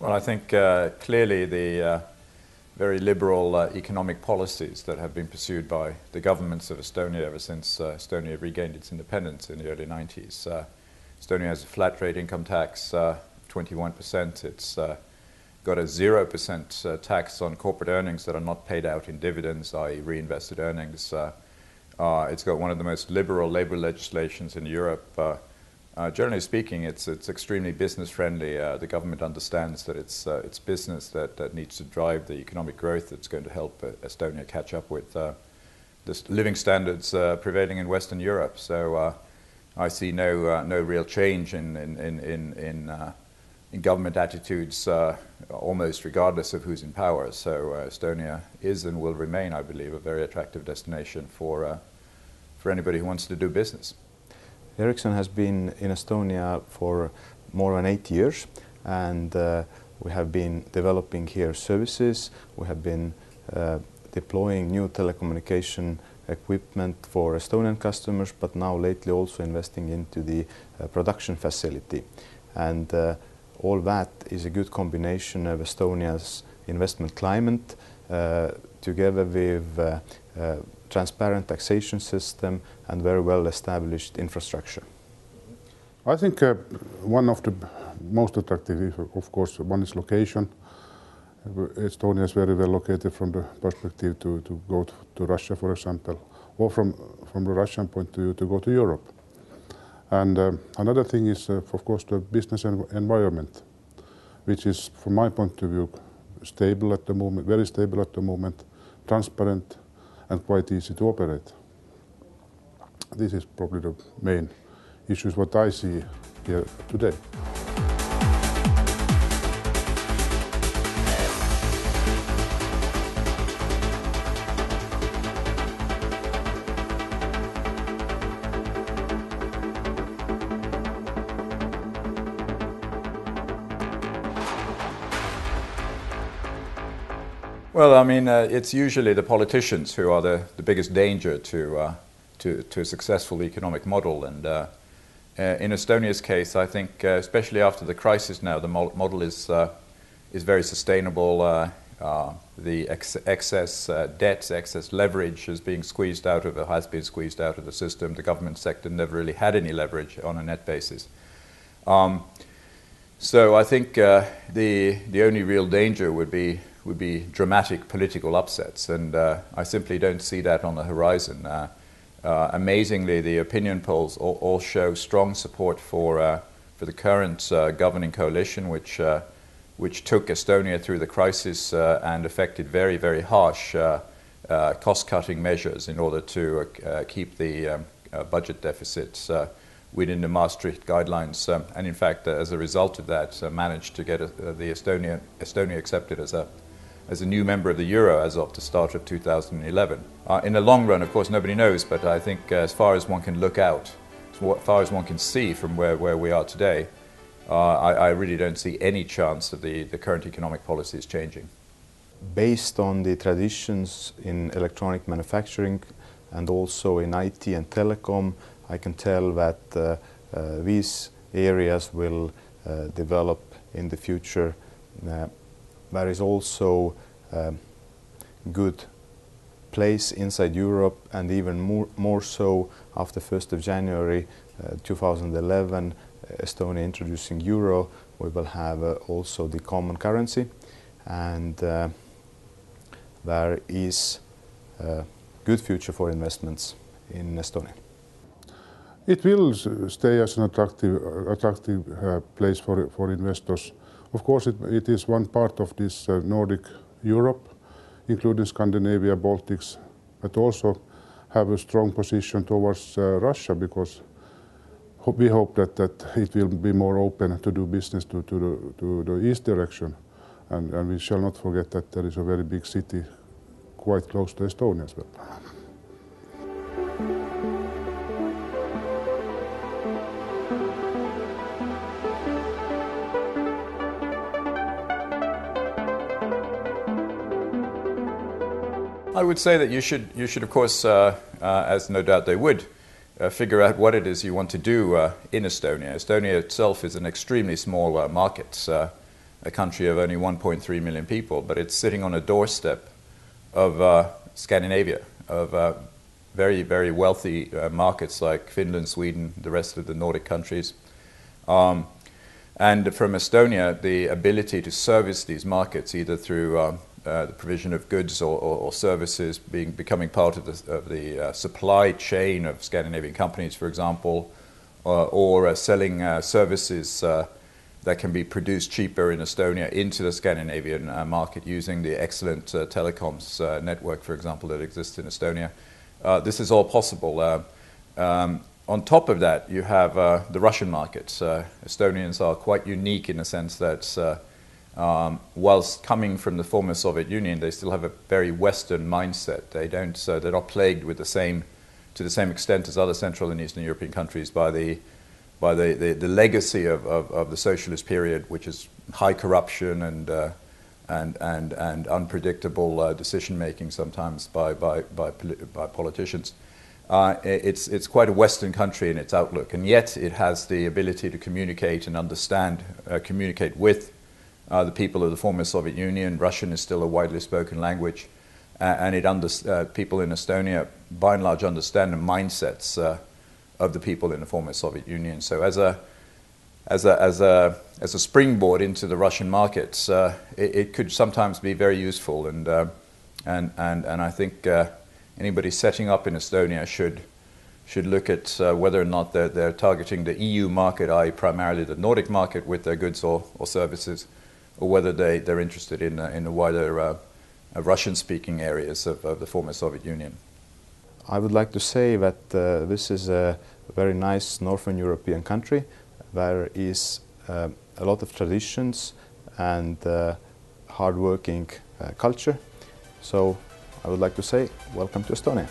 Well, I think clearly the very liberal economic policies that have been pursued by the governments of Estonia ever since Estonia regained its independence in the early 90s. Estonia has a flat rate income tax, 21%. It's got a 0% tax on corporate earnings that are not paid out in dividends, i.e. reinvested earnings. It's got one of the most liberal labor legislations in Europe. Generally speaking, it's extremely business-friendly. The government understands that it's business that needs to drive the economic growth that's going to help Estonia catch up with the living standards prevailing in Western Europe. So I see no real change in government attitudes, almost regardless of who's in power. So Estonia is and will remain, I believe, a very attractive destination for anybody who wants to do business. Ericsson has been in Estonia for more than 8 years, and we have been developing here services. We have been deploying new telecommunication equipment for Estonian customers, but now lately also investing into the production facility. And all that is a good combination of Estonia's investment climate together with transparent taxation system and very well established infrastructure. I think one of the most attractive, of course, one is location. Estonia is very well located from the perspective to go to Russia, for example, or from the Russian point of view to go to Europe. And another thing is, of course, the business environment, which is, from my point of view, stable at the moment, very stable at the moment, transparent, and quite easy to operate. This is probably the main issues what I see here today. Well, I mean, it's usually the politicians who are the biggest danger to a successful economic model. And in Estonia's case, I think, especially after the crisis now, the model is very sustainable. The excess debt, excess leverage is being squeezed out of has been squeezed out of the system. The government sector never really had any leverage on a net basis. So I think the only real danger would be dramatic political upsets, and I simply don't see that on the horizon. Amazingly, the opinion polls all show strong support for the current governing coalition, which took Estonia through the crisis and effected very, very harsh cost-cutting measures in order to keep the budget deficits within the Maastricht guidelines, and in fact, as a result of that, managed to get Estonia accepted as a new member of the euro as of the start of 2011. In the long run, of course, nobody knows, but I think as far as one can look out, as far as one can see from where we are today, I really don't see any chance of the current economic policies changing. Based on the traditions in electronic manufacturing and also in IT and telecom, I can tell that these areas will develop in the future. There is also a good place inside Europe, and even more so after 1st of January 2011, Estonia introducing euro. We will have also the common currency, and there is a good future for investments in Estonia. It will stay as an attractive place for investors. Of course, it is one part of this Nordic Europe, including Scandinavia, Baltics, but also have a strong position towards Russia, because we hope that it will be more open to do business to the east direction. And we shall not forget that there is a very big city quite close to Estonia as well. I would say that you should of course, as no doubt they would, figure out what it is you want to do in Estonia. Estonia itself is an extremely small market. a country of only 1.3 million people, but it's sitting on a doorstep of Scandinavia, of very, very wealthy markets like Finland, Sweden, the rest of the Nordic countries. And from Estonia, the ability to service these markets, either through the provision of goods or services, becoming part of the supply chain of Scandinavian companies, for example, or selling services that can be produced cheaper in Estonia into the Scandinavian market using the excellent telecoms network, for example, that exists in Estonia. This is all possible. On top of that, you have the Russian markets. Estonians are quite unique in the sense that whilst coming from the former Soviet Union, they still have a very Western mindset. They're not plagued with to the same extent as other Central and Eastern European countries by the legacy of the socialist period, which is high corruption and unpredictable decision making sometimes by politicians. It's quite a Western country in its outlook, and yet it has the ability to communicate and understand, communicate with the people of the former Soviet Union. Russian is still a widely spoken language, and people in Estonia, by and large, understand the mindsets of the people in the former Soviet Union. So, as a springboard into the Russian markets, it could sometimes be very useful, and I think. Anybody setting up in Estonia should look at whether or not they're targeting the EU market, i.e. primarily the Nordic market with their goods or services, or whether they're interested in the wider Russian-speaking areas of the former Soviet Union. I would like to say that this is a very nice Northern European country where is a lot of traditions and hard-working culture. So I would like to say, welcome to Estonia.